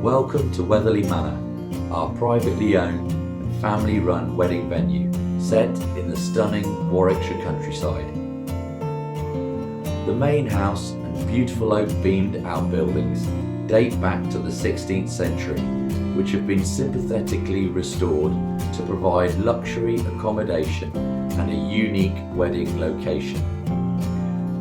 Welcome to Wethele Manor, our privately owned and family-run wedding venue set in the stunning Warwickshire countryside. The main house and beautiful oak-beamed outbuildings date back to the 16th century, which have been sympathetically restored to provide luxury accommodation and a unique wedding location.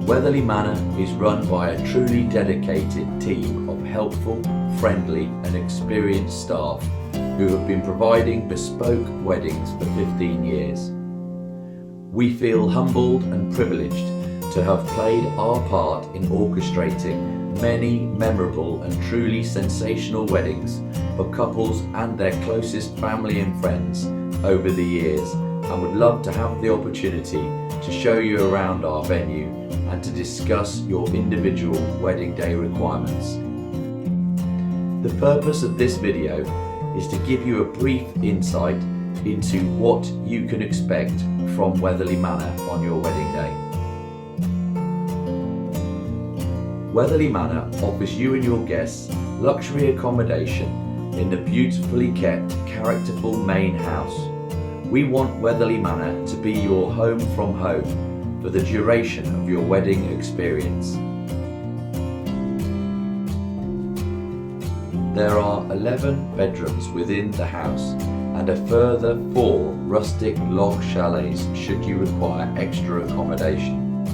Wethele Manor is run by a truly dedicated team of helpful, friendly and experienced staff who have been providing bespoke weddings for 15 years. We feel humbled and privileged to have played our part in orchestrating many memorable and truly sensational weddings for couples and their closest family and friends over the years, and would love to have the opportunity to show you around our venue and to discuss your individual wedding day requirements. The purpose of this video is to give you a brief insight into what you can expect from Wethele Manor on your wedding day. Wethele Manor offers you and your guests luxury accommodation in the beautifully kept, characterful main house. We want Wethele Manor to be your home from home for the duration of your wedding experience. There are 11 bedrooms within the house and a further 4 rustic log chalets should you require extra accommodation.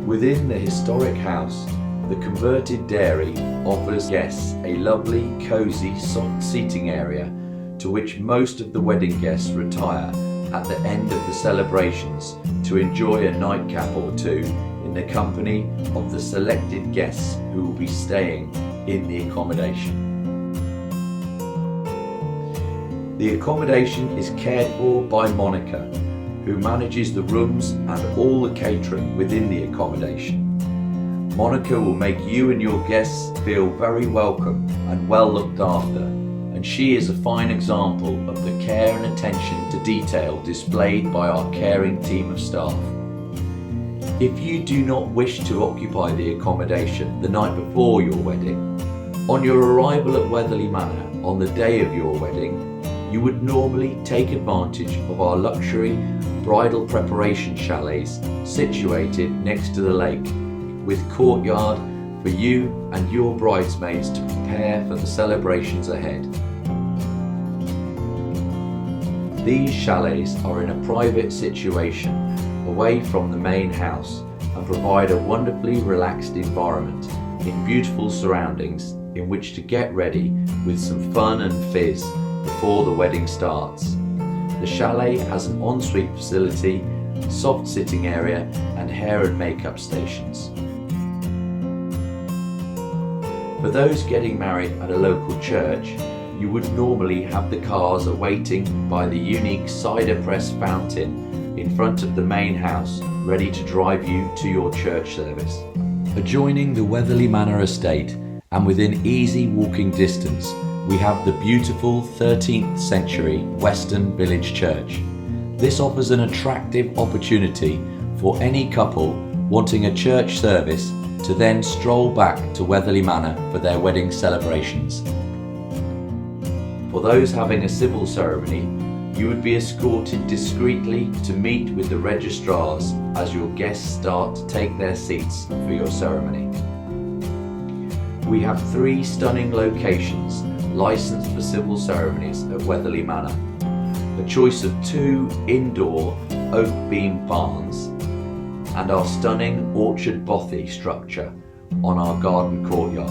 Within the historic house, the converted dairy offers guests a lovely, cosy, soft seating area to which most of the wedding guests retire at the end of the celebrations to enjoy a nightcap or two in the company of the selected guests who will be staying in the accommodation. The accommodation is cared for by Monica, who manages the rooms and all the catering within the accommodation. Monica will make you and your guests feel very welcome and well looked after, and she is a fine example of the care and attention to detail displayed by our caring team of staff. If you do not wish to occupy the accommodation the night before your wedding, on your arrival at Wethele Manor on the day of your wedding, you would normally take advantage of our luxury bridal preparation chalets situated next to the lake, with courtyard for you and your bridesmaids to prepare for the celebrations ahead. These chalets are in a private situation away from the main house and provide a wonderfully relaxed environment in beautiful surroundings in which to get ready with some fun and fizz before the wedding starts. The chalet has an ensuite facility, soft sitting area and hair and makeup stations. For those getting married at a local church, you would normally have the cars awaiting by the unique cider press fountain in front of the main house, ready to drive you to your church service. Adjoining the Wethele Manor estate and within easy walking distance, we have the beautiful 13th century Western Village Church. This offers an attractive opportunity for any couple wanting a church service to then stroll back to Wethele Manor for their wedding celebrations. For those having a civil ceremony, you would be escorted discreetly to meet with the registrars as your guests start to take their seats for your ceremony. We have 3 stunning locations licensed for civil ceremonies at Wethele Manor, a choice of 2 indoor oak beam barns and our stunning orchard bothy structure on our garden courtyard.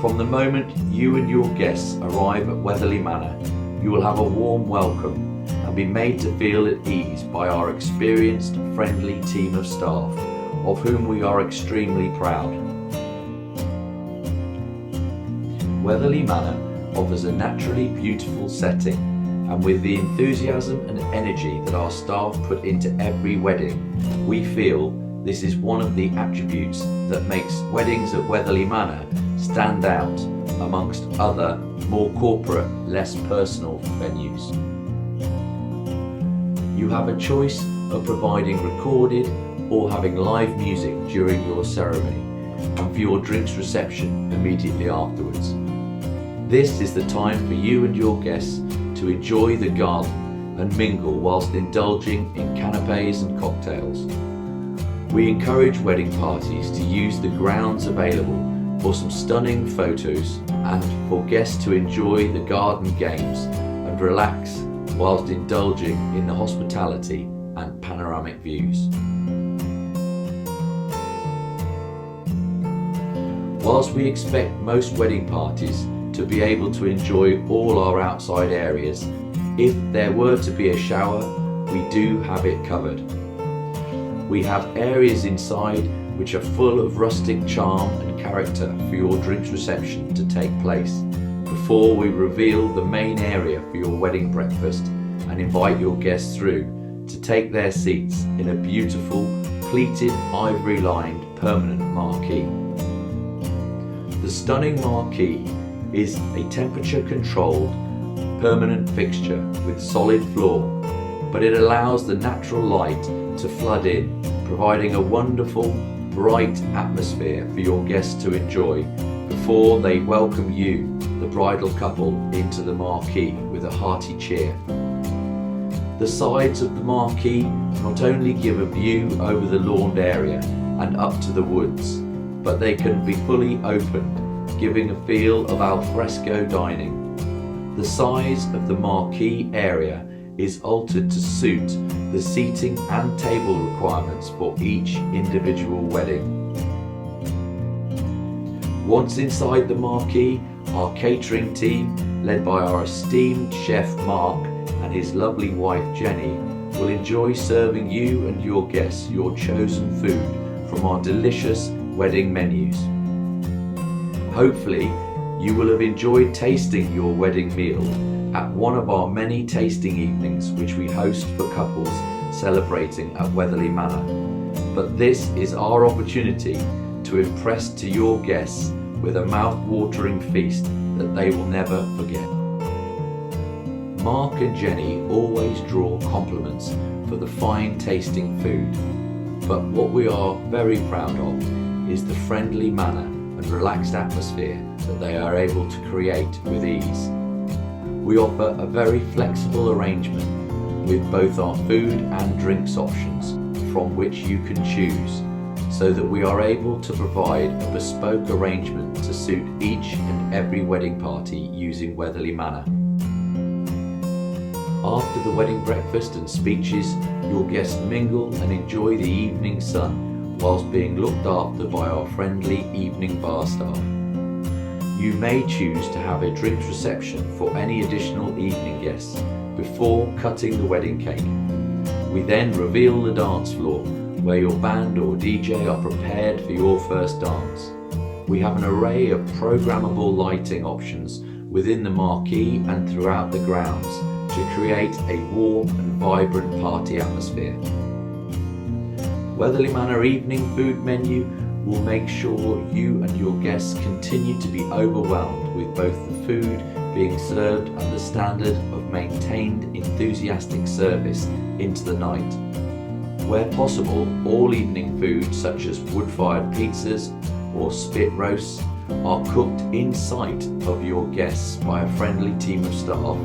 From the moment you and your guests arrive at Wethele Manor, you will have a warm welcome and be made to feel at ease by our experienced, friendly team of staff, of whom we are extremely proud. Wethele Manor offers a naturally beautiful setting, and with the enthusiasm and energy that our staff put into every wedding, we feel this is one of the attributes that makes weddings at Wethele Manor stand out amongst other, more corporate, less personal venues. You have a choice of providing recorded or having live music during your ceremony and for your drinks reception immediately afterwards. This is the time for you and your guests to enjoy the garden and mingle whilst indulging in canapes and cocktails. We encourage wedding parties to use the grounds available for some stunning photos and for guests to enjoy the garden games and relax whilst indulging in the hospitality and panoramic views. Whilst we expect most wedding parties to be able to enjoy all our outside areas, if there were to be a shower, we do have it covered. We have areas inside which are full of rustic charm and character for your drinks reception to take place before we reveal the main area for your wedding breakfast and invite your guests through to take their seats in a beautiful pleated ivory lined permanent marquee. The stunning marquee is a temperature controlled permanent fixture with solid floor, but it allows the natural light to flood in, providing a wonderful bright atmosphere for your guests to enjoy before they welcome you, the bridal couple, into the marquee with a hearty cheer. The sides of the marquee not only give a view over the lawned area and up to the woods, but they can be fully opened, giving a feel of al fresco dining. The size of the marquee area is altered to suit the seating and table requirements for each individual wedding. Once inside the marquee, our catering team, led by our esteemed chef Mark and his lovely wife Jenny, will enjoy serving you and your guests your chosen food from our delicious wedding menus. Hopefully, you will have enjoyed tasting your wedding meal at one of our many tasting evenings which we host for couples celebrating at Wethele Manor. But this is our opportunity to impress to your guests with a mouth-watering feast that they will never forget. Mark and Jenny always draw compliments for the fine tasting food, but what we are very proud of is the friendly manner and relaxed atmosphere that they are able to create with ease. We offer a very flexible arrangement with both our food and drinks options from which you can choose, so that we are able to provide a bespoke arrangement to suit each and every wedding party using Wethele Manor. After the wedding breakfast and speeches, your guests mingle and enjoy the evening sun whilst being looked after by our friendly evening bar staff. You may choose to have a drinks reception for any additional evening guests before cutting the wedding cake. We then reveal the dance floor where your band or DJ are prepared for your first dance. We have an array of programmable lighting options within the marquee and throughout the grounds to create a warm and vibrant party atmosphere. Wethele Manor evening food menu will make sure you and your guests continue to be overwhelmed with both the food being served and the standard of maintained enthusiastic service into the night. Where possible, all evening food such as wood-fired pizzas or spit roasts are cooked in sight of your guests by a friendly team of staff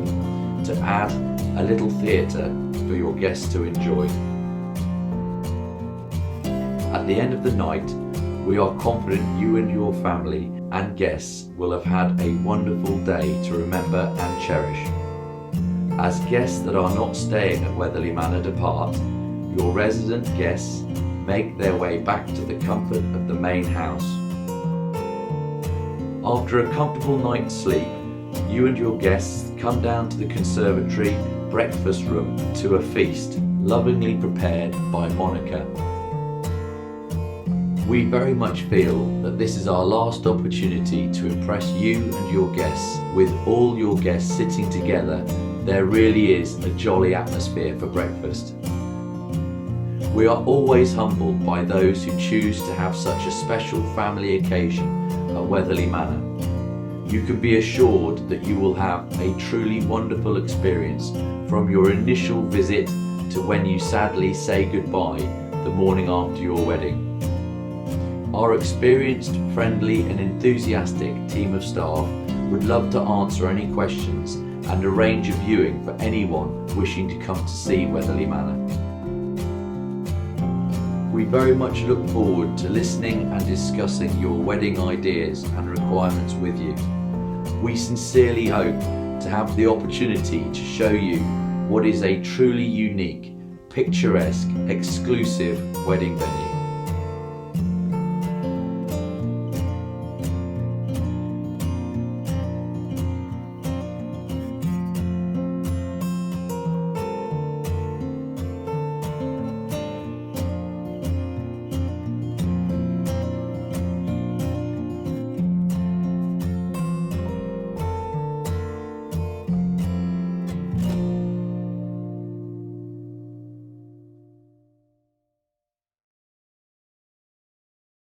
to add a little theatre for your guests to enjoy. At the end of the night, we are confident you and your family and guests will have had a wonderful day to remember and cherish. As guests that are not staying at Wethele Manor depart, your resident guests make their way back to the comfort of the main house. After a comfortable night's sleep, you and your guests come down to the conservatory breakfast room to a feast lovingly prepared by Monica. We very much feel that this is our last opportunity to impress you and your guests. With all your guests sitting together, there really is a jolly atmosphere for breakfast. We are always humbled by those who choose to have such a special family occasion at Wethele Manor. You can be assured that you will have a truly wonderful experience from your initial visit to when you sadly say goodbye the morning after your wedding. Our experienced, friendly and enthusiastic team of staff would love to answer any questions and arrange a viewing for anyone wishing to come to see Wethele Manor. We very much look forward to listening and discussing your wedding ideas and requirements with you. We sincerely hope to have the opportunity to show you what is a truly unique, picturesque, exclusive wedding venue.